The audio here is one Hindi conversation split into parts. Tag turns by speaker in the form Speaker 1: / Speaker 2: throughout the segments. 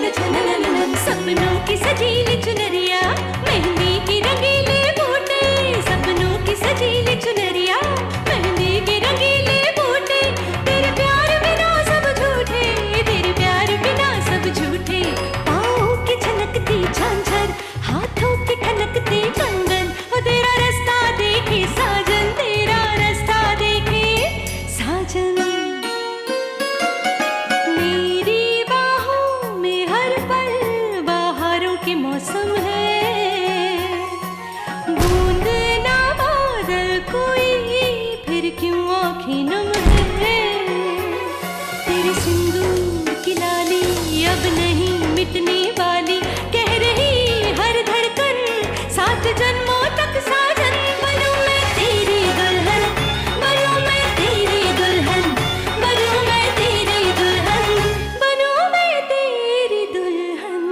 Speaker 1: सपनों की सजीली चुनरिया, मेहंदी की रंगीले बूटे, सपनों की सजीली चुनरिया, मेहंदी की रंगीले बूटे, तेरे प्यार बिना सब झूठे, तेरे प्यार बिना सब झूठे, पाँव की छनकती झांझर, हाथों की ठनकती कंगन, वो तेरा रास्ता देखे साजन, तेरा रास्ता देखे साजन। मौसम है, बूंद ना बादल कोई, फिर क्यों आँखें नम है, तेरे सिंदूर की लाली अब नहीं मिटने वाली, कह रही हर धड़कन सात जन्मों तक साजन। बनूं मैं तेरी दुल्हन, बनूं मैं तेरी दुल्हन, बनूं मैं तेरी दुल्हन, बनूं मैं तेरी दुल्हन।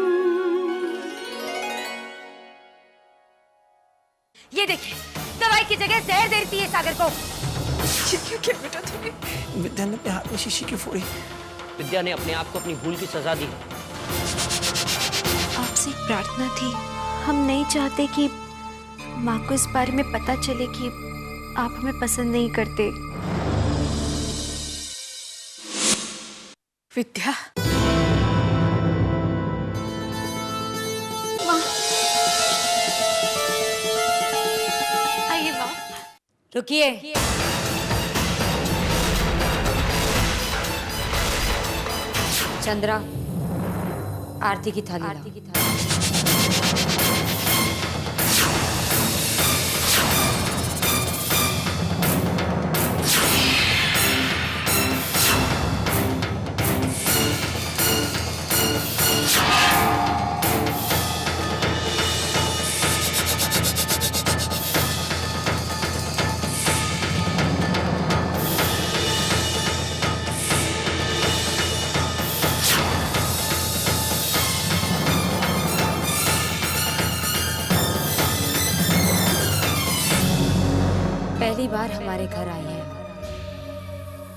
Speaker 2: ये देखिए, दवाई की जगह जहर दे रही है सागर को।
Speaker 3: ये क्या किया बेटा तूने? विद्या ने अपने हाथ में शीशी क्यों फोड़ी?
Speaker 4: विद्या ने अपने आप को अपनी भूल की सजा दी।
Speaker 5: आपसे एक प्रार्थना थी, हम नहीं चाहते कि माँ को इस बारे में पता चले कि आप हमें पसंद नहीं करते।
Speaker 3: विद्या,
Speaker 2: रुकिए। चंद्रा, आरती की थाली लाओ। पहली बार हमारे घर आई हैं,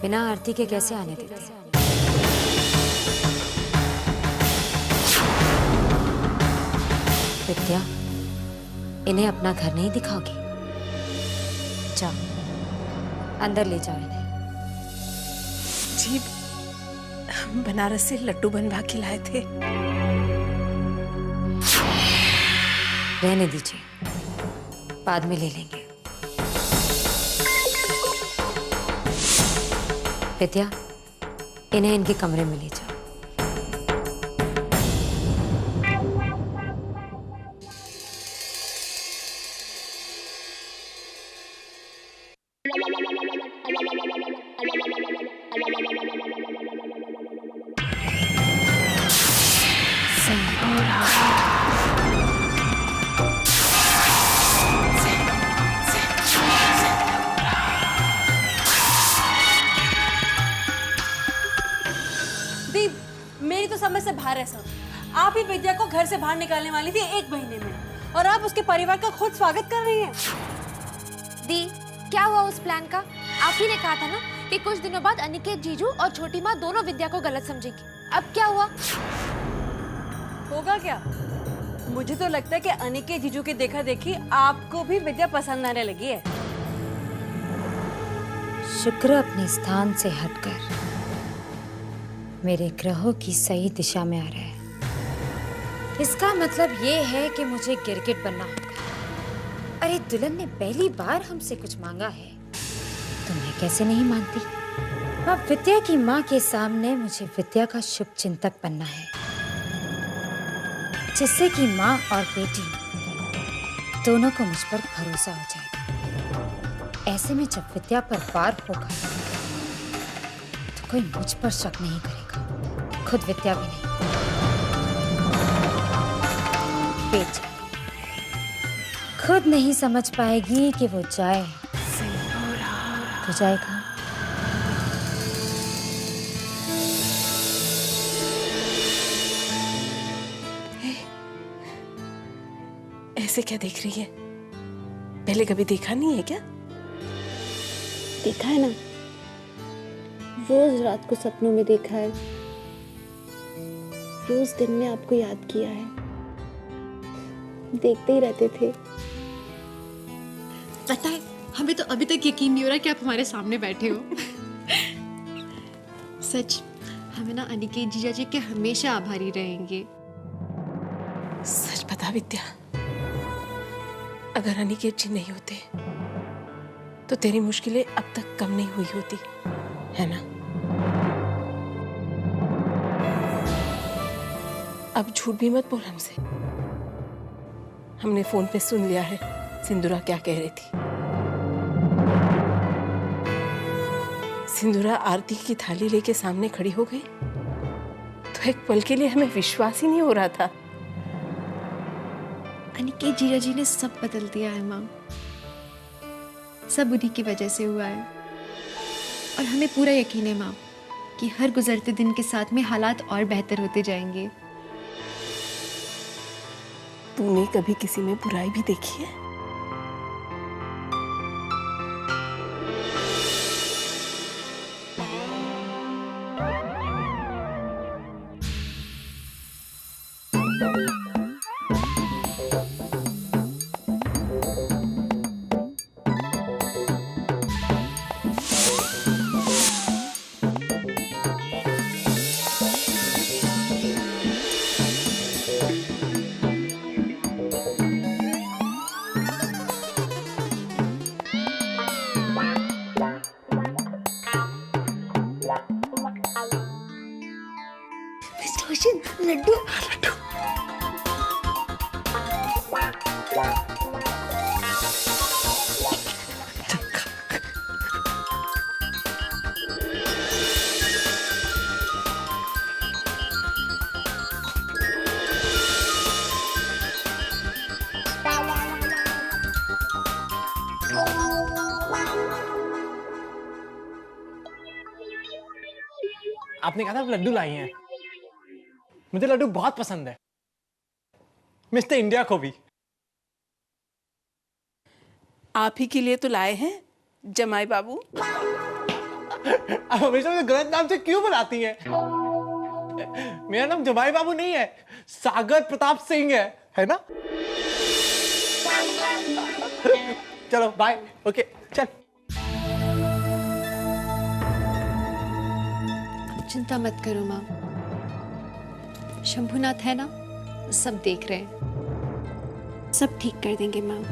Speaker 2: बिना आरती के कैसे आने देते? विद्या, इन्हें अपना घर नहीं दिखाओगी? जाओ, अंदर ले जाओ इन्हें।
Speaker 3: जी, हम बनारस से लड्डू बनवा के लाए थे।
Speaker 2: रहने दीजिए, बाद में ले लेंगे। विद्या, इन्हें इनके कमरे में ले जाओ।
Speaker 6: मेरी तो समझ से बाहर है सब। आप ही विद्या को घर से बाहर निकालने वाली थी 1 महीने में, और आप उसके परिवार का खुद स्वागत कर रही हैं।
Speaker 7: दी, क्या हुआ उस प्लान का? आप ही ने कहा था ना कि कुछ दिनों बाद अनिकेत जीजू और छोटी माँ दोनों विद्या को गलत समझेंगी। अब क्या हुआ?
Speaker 6: होगा क्या? मुझे तो लगता है कि अनिकेत जीजू की देखा देखी आपको भी विद्या पसंद आने लगी है।
Speaker 2: शुक्र अपने स्थान से हटकर मेरे ग्रहों की सही दिशा में आ रहा है। इसका मतलब ये है कि मुझे गिरगिट बनना होगा। अरे दुल्हन ने पहली बार हमसे कुछ मांगा है तो मैं कैसे नहीं मानती। अब विद्या की माँ के सामने मुझे विद्या का शुभ चिंतक बनना है, जिससे कि माँ और बेटी दोनों को मुझ पर भरोसा हो जाएगा। ऐसे में जब विद्या पर वार होगा तो कोई मुझ पर शक नहीं करेगा, खुद विद्या भी नहीं। बेटी खुद नहीं समझ पाएगी कि वो जाए तो जाएगा।
Speaker 3: ऐसे क्या देख रही है? पहले कभी देखा नहीं है क्या?
Speaker 8: देखा है ना, रोज रात को सपनों में देखा है।
Speaker 5: रोज दिन में आपको याद किया है, देखते ही रहते थे।
Speaker 8: पता है, हमें तो अभी तक यकीन नहीं हो रहा कि आप हमारे सामने बैठे हो। सच, हमें ना अनिकेत जीजा जी के हमेशा आभारी रहेंगे।
Speaker 3: सच बता विद्या, अगर अनिकेत जी नहीं होते तो तेरी मुश्किलें अब तक कम नहीं हुई होती, है ना? अब झूठ भी मत बोल हमसे। हमने फोन पे सुन लिया है सिंदूरा क्या कह रही थी। सिंदूरा आरती की थाली लेके सामने खड़ी हो गई तो एक पल के लिए हमें विश्वास ही नहीं हो रहा था।
Speaker 8: अनिकेत जीजा जी ने सब बदल दिया है माँ, सब उन्हीं की वजह से हुआ है। और हमें पूरा यकीन है माँ कि हर गुजरते दिन के साथ में हालात और बेहतर होते जाएंगे।
Speaker 3: तूने कभी किसी में बुराई भी देखी है?
Speaker 5: लड्डू
Speaker 9: आपने कहा था आप लड्डू लाई हैं। मुझे लड्डू बहुत पसंद है, मिस्टर इंडिया को भी।
Speaker 3: आप ही के लिए तो लाए हैं जमाई बाबू।
Speaker 9: आप हमेशा मुझे गलत नाम से क्यों बुलाती हैं? मेरा नाम जमाई बाबू नहीं है, सागर प्रताप सिंह है ना? चलो बाय। ओके चल।
Speaker 8: चिंता मत करो माँ, शंभुनाथ है ना, सब देख रहे हैं, सब ठीक कर देंगे माँ।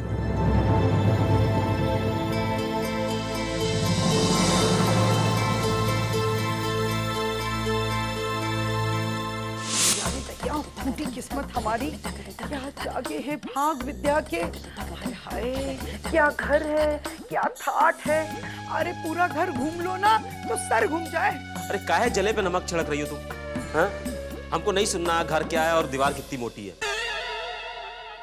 Speaker 10: फूटी किस्मत हमारी, क्या जागे है भाग विद्या के। हाय क्या घर है, क्या ठाठ है। अरे पूरा घर घूम लो ना तो सर घूम जाए।
Speaker 11: अरे काहे जले पे नमक छिड़क रही हो तुम? हाँ? हमको नहीं सुनना घर क्या है और दीवार कितनी मोटी है।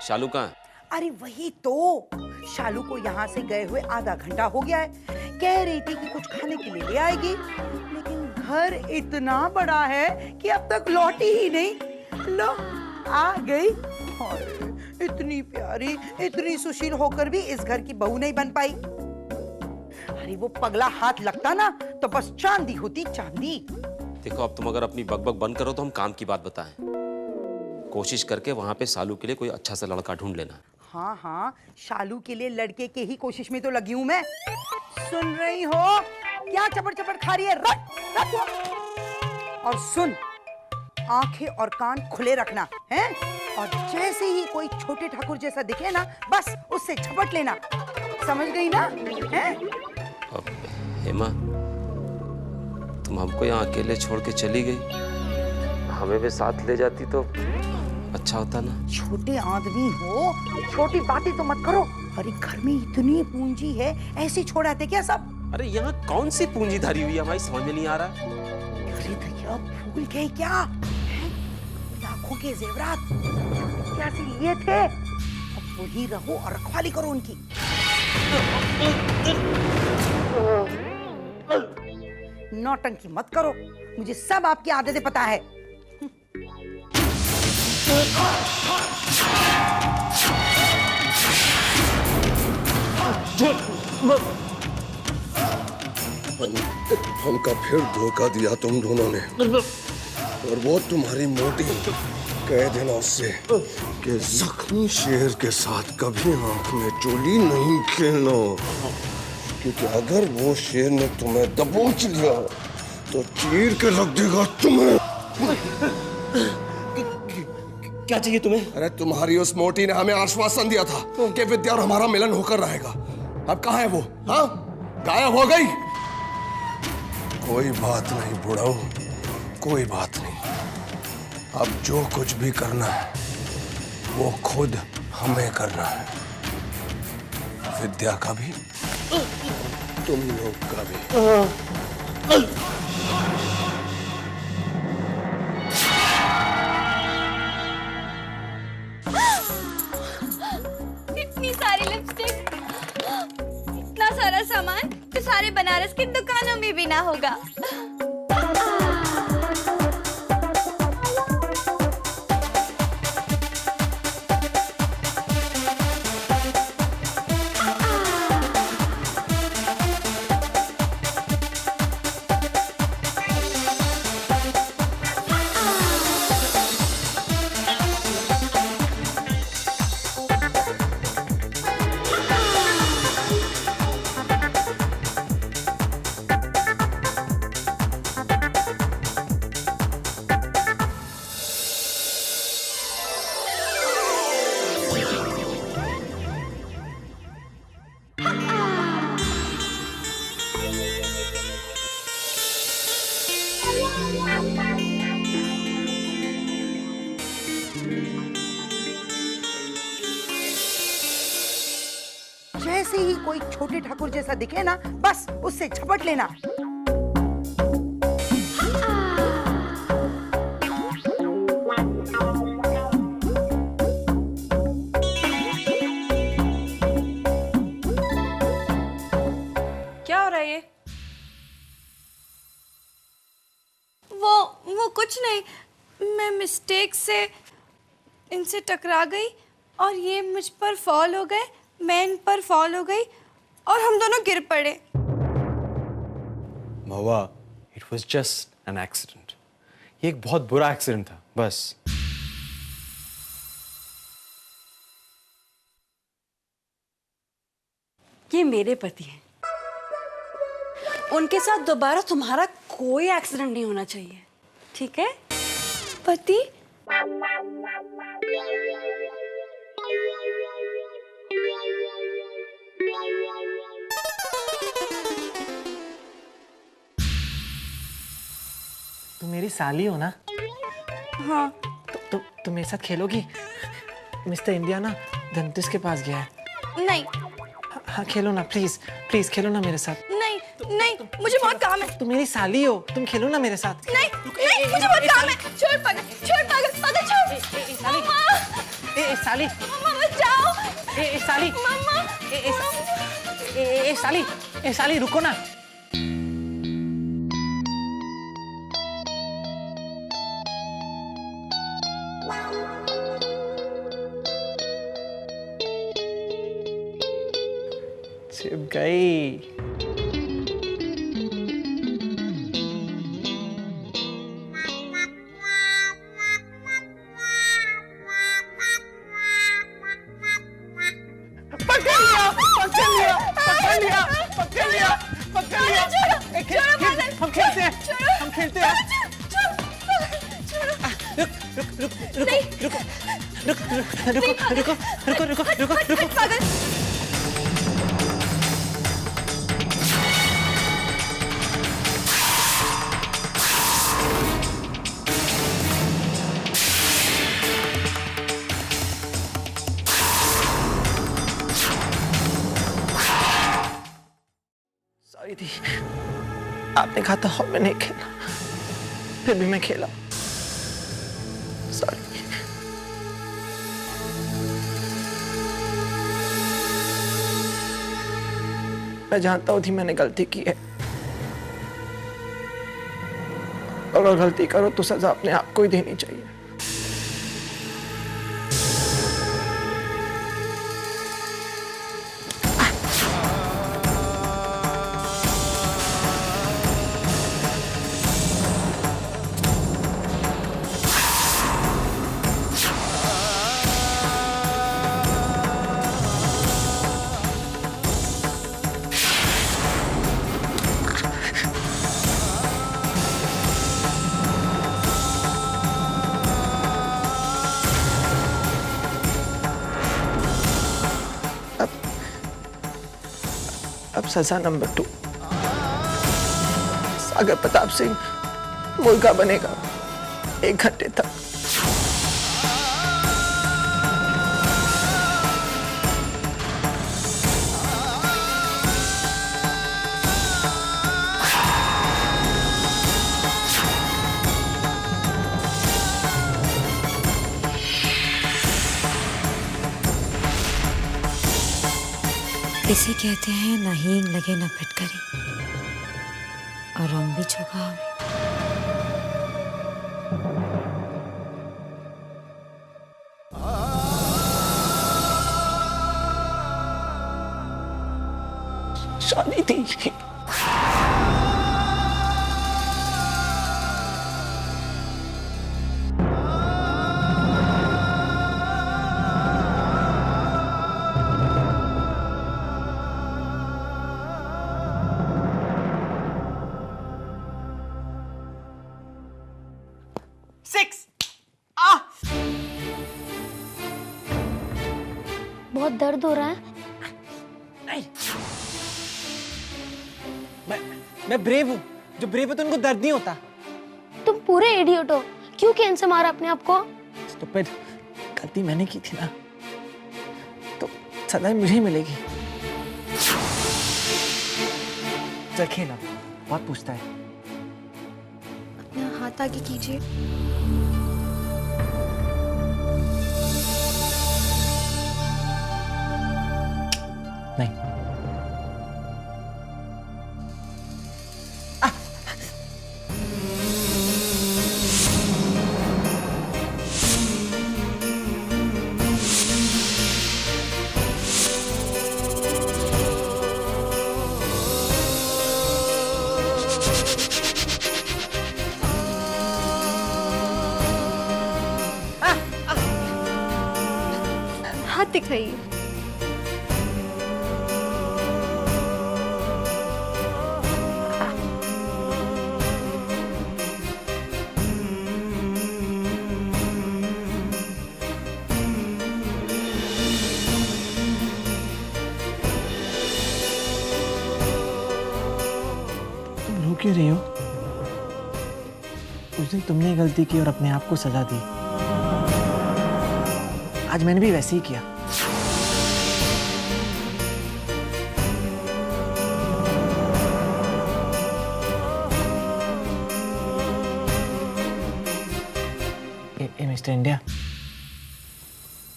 Speaker 11: शालू कहाँ है?
Speaker 10: अरे वही तो, शालू को यहाँ से गए हुए आधा घंटा हो गया है। कह रही थी कि कुछ खाने के लिए ले आएगी, लेकिन घर इतना बड़ा है कि अब तक लौटी ही नहीं। लो आ गई। इतनी प्यारी, इतनी सुशील होकर भी इस घर की बहू नहीं बन पाई। अरे वो पगला हाथ लगता ना तो बस चांदी होती, चांदी।
Speaker 11: देखो अब तुम अगर अपनी बकबक बंद करो तो हम काम की बात बताएं। कोशिश करके वहां पे शालू के लिए कोई अच्छा सा लड़का ढूंढ लेना।
Speaker 10: हाँ हाँ, शालू के लिए लड़के के ही कोशिश में तो लगी हूं मैं। सुन रही हो क्या चपड़ चपड़ खा रही है? रख। और सुन, आंखें और कान खुले रखना है, और जैसे ही कोई छोटे ठाकुर जैसा दिखे ना, बस उससे झपट लेना। समझ गई ना? हैं?
Speaker 11: अब हेमा, तुम हमको यहाँ अकेले छोड़ के चली गई, हमें भी साथ ले जाती तो अच्छा होता ना।
Speaker 10: छोटे आदमी हो, छोटी बातें तो मत करो। अरे घर में इतनी पूंजी है, ऐसे छोड़ आते क्या सब?
Speaker 11: अरे यहाँ कौन सी पूंजी धरी हुई है, हमारी समझ में नहीं आ रहा।
Speaker 10: अरे भैया भूल गए क्या? लाखों के जेवरात क्या से लिए थे, अब वही रहो और रखवाली करो उनकी। नौटंकी मत करो, मुझे सब आपकी आदतें पता है।
Speaker 12: हमका फिर धोखा दिया तुम दोनों ने। और वो तुम्हारी मोटी कह देना उससे कि जख्मी शेर के साथ कभी आंख में चोली नहीं खेलना, क्योंकि अगर वो शेर ने तुम्हें दबोच लिया तो चीर के रख देगा तुम्हें।
Speaker 13: क्या चाहिए तुम्हें?
Speaker 12: अरे तुम्हारी उस मोटी ने हमें आश्वासन दिया था कि विद्या और हमारा मिलन होकर रहेगा। अब कहाँ है वो? हाँ, गायब हो गई। कोई बात नहीं बुढ़ाऊ, कोई बात नहीं। अब जो कुछ भी करना है वो खुद हमें करना है, विद्या का भी तुम लोग का भी।
Speaker 5: इतनी सारी लिपस्टिक, इतना सारा सामान तो सारे बनारस की दुकानों में भी ना होगा।
Speaker 10: जैसे ही कोई छोटे ठाकुर जैसा दिखे ना, बस उससे झपट लेना।
Speaker 6: क्या हो रहा है ये?
Speaker 5: वो कुछ नहीं, मैं मिस्टेक से इनसे टकरा गई और ये मुझ पर फॉल हो गए, मैं इन पर फॉल हो गई और हम दोनों गिर पड़े।
Speaker 9: महुआ, it was just an accident. ये एक बहुत बुरा एक्सीडेंट था, बस।
Speaker 6: ये मेरे पति हैं। उनके साथ दोबारा तुम्हारा कोई एक्सीडेंट नहीं होना चाहिए, ठीक है?
Speaker 5: पति?
Speaker 9: तुम मेरी साली हो ना?
Speaker 5: हाँ।
Speaker 9: तुम मेरे साथ खेलोगी? मिस्टर इंडिया ना डेंटिस्ट के पास गया है।
Speaker 5: नहीं।
Speaker 9: हाँ खेलो ना, प्लीज प्लीज खेलो ना मेरे साथ।
Speaker 5: नहीं नहीं, मुझे बहुत काम है।
Speaker 9: तुम मेरी साली हो, तुम खेलो ना मेरे साथ।
Speaker 5: नहीं नहीं, मुझे बहुत काम है। छोड़ पागल, छोड़ पागल, पागल छोड़।
Speaker 9: साली,
Speaker 5: मम्मा,
Speaker 9: साली,
Speaker 5: मम्मा बचाओ।
Speaker 9: साली,
Speaker 5: मम्मा,
Speaker 9: साली, साली रुको ना। छिप गई। हम खेलते हैं, हम खेलते हैं। रुको। सॉरी थी, आपने कहा था मैं नहीं खेला, फिर भी मैं खेला। सॉरी। मैं जानता हूँ थी मैंने गलती की है। अगर गलती करो तो सजा अपने आप को ही देनी चाहिए। सजा नंबर 2, सागर प्रताप सिंह मुर्गा बनेगा 1 घंटे तक।
Speaker 2: इसे कहते हैं ना हींग लगे ना फिटकरी, और रंग भी चुका हमें।
Speaker 9: शादी थी।
Speaker 7: बहुत दर्द हो रहा है।
Speaker 9: मैं ब्रेव हूँ, जो ब्रेव है तो उनको दर्द नहीं होता।
Speaker 7: तुम पूरे इडियट हो, क्यों कैन से मारा अपने आप को?
Speaker 9: स्टूपिड, गलती मैंने की थी ना, तो सदा मुझे ही मिलेगी। चल खेल, अब बहुत पूछता है।
Speaker 8: अपना हाथ आगे कीजिए।
Speaker 9: नहीं,
Speaker 8: हाथ दिखाइए।
Speaker 9: रो क्यों रही हो? उस दिन तुमने गलती की और अपने आप को सजा दी। आज मैंने भी वैसे ही किया। मिस्टर इंडिया,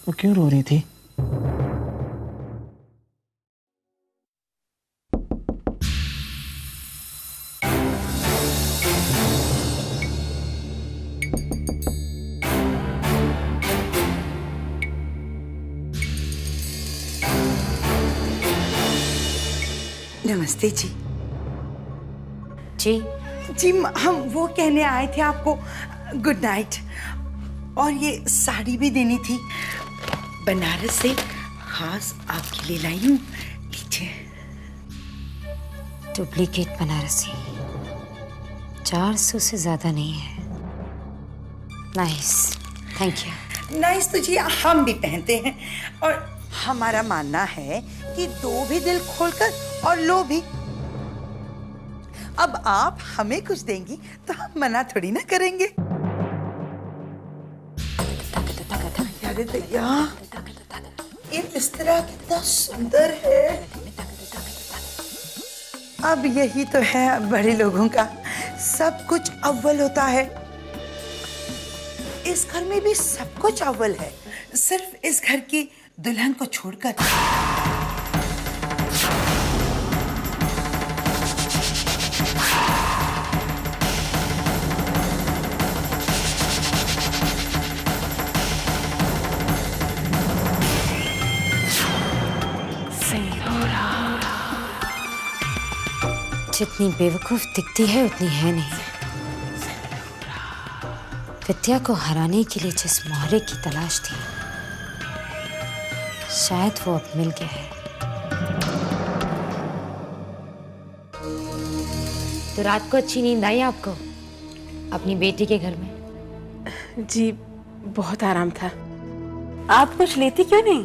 Speaker 9: वो क्यों रो रही थी?
Speaker 10: नमस्ते जी।
Speaker 2: जी
Speaker 10: जी, हम वो कहने आए थे आपको गुड नाइट, और ये साड़ी भी देनी थी, बनारस से खास आपके लिए लाई हूँ। लीजिए।
Speaker 2: डुप्लीकेट बनारसी, 400 से ज्यादा नहीं है। Nice, thank you.
Speaker 10: नाइस तो जी हम भी पहनते हैं, और हमारा मानना है कि दो भी दिल खोलकर और लो भी। अब आप हमें कुछ देंगी तो हम मना थोड़ी ना करेंगे। अरे दैया, ये बिस्तरा कितना सुंदर है। अब यही तो है बड़े लोगों का, सब कुछ अव्वल होता है। इस घर में भी सब कुछ अव्वल है, सिर्फ इस घर की दुल्हन को छोड़कर।
Speaker 2: जितनी बेवकूफ दिखती है उतनी है नहीं। विद्या को हराने के लिए जिस मोहरे की तलाश थी, शायद वो अब मिल गया है। तो रात को अच्छी नींद आई आपको अपनी बेटी के घर में?
Speaker 3: जी बहुत आराम था। आप कुछ लेती क्यों नहीं?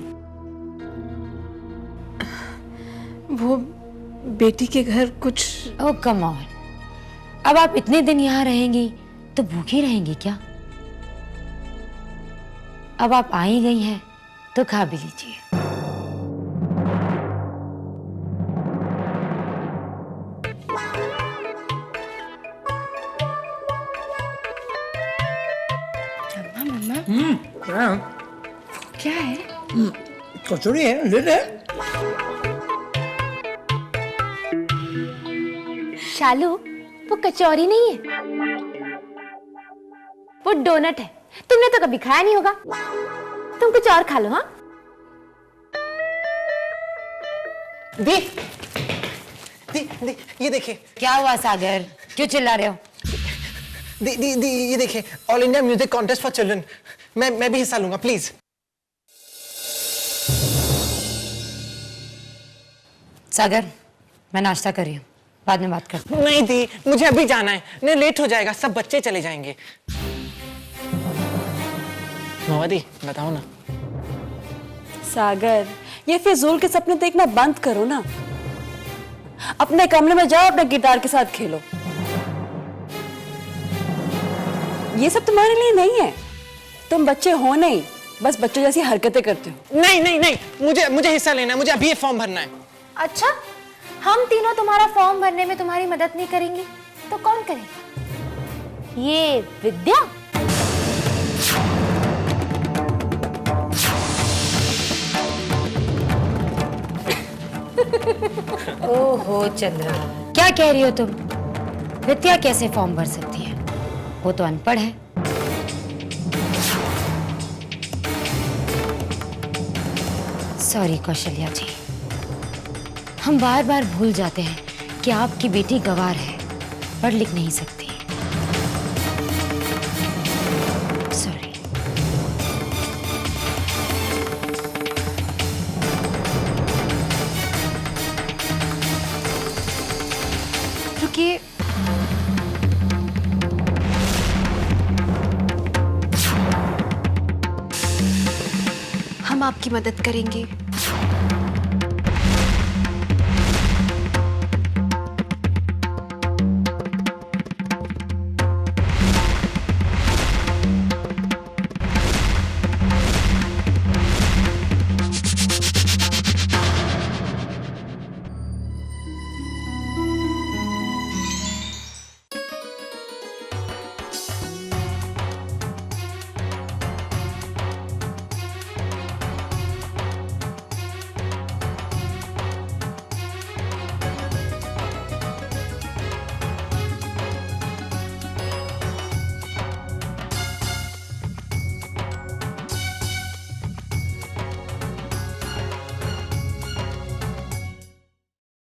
Speaker 3: वो बेटी के घर कुछ।
Speaker 2: ओह कम ऑन, अब आप इतने दिन यहाँ रहेंगी तो भूखी रहेंगी क्या? अब आप आ ही गई हैं तो खा भी लीजिए।
Speaker 8: क्या है?
Speaker 9: कचौड़ी है, ले ले।
Speaker 7: शालू, वो कचौरी नहीं है, वो डोनट है। तुमने तो कभी खाया नहीं होगा, तुम कुछ और खा लो। हाँ
Speaker 9: दी, ये देखिए।
Speaker 2: क्या हुआ सागर, क्यों चिल्ला रहे हो?
Speaker 9: दी ये देखिए, all India music contest for children. मैं भी हिस्सा लूंगा प्लीज।
Speaker 2: सागर, मैं नाश्ता कर रही हूँ, बाद में बात करते हैं।
Speaker 9: नहीं दी, मुझे अभी जाना है, नहीं लेट हो जाएगा, सब बच्चे चले जाएंगे। मोहम्मदी बताओ ना।
Speaker 6: सागर, ये फिजूल के सपने देखना बंद करो ना। अपने कमरे में जाओ, अपने गिटार के साथ खेलो। ये सब तुम्हारे लिए नहीं है। तुम बच्चे हो नहीं, बस बच्चों जैसी हरकतें करते हो।
Speaker 9: नहीं, मुझे हिस्सा लेना है, मुझे अभी ये फॉर्म भरना है।
Speaker 7: अच्छा, हम तीनों तुम्हारा फॉर्म भरने में तुम्हारी मदद नहीं करेंगे तो कौन करेगा? ये विद्या।
Speaker 2: ओहो चंद्रा, क्या कह रही हो तुम? विद्या कैसे फॉर्म भर सकती है? वो तो अनपढ़ है। सॉरी कौशल्या जी, हम बार बार भूल जाते हैं कि आपकी बेटी गंवार है, पढ़ लिख नहीं सकती। सॉरी।
Speaker 8: रुकिए, हम आपकी मदद करेंगे।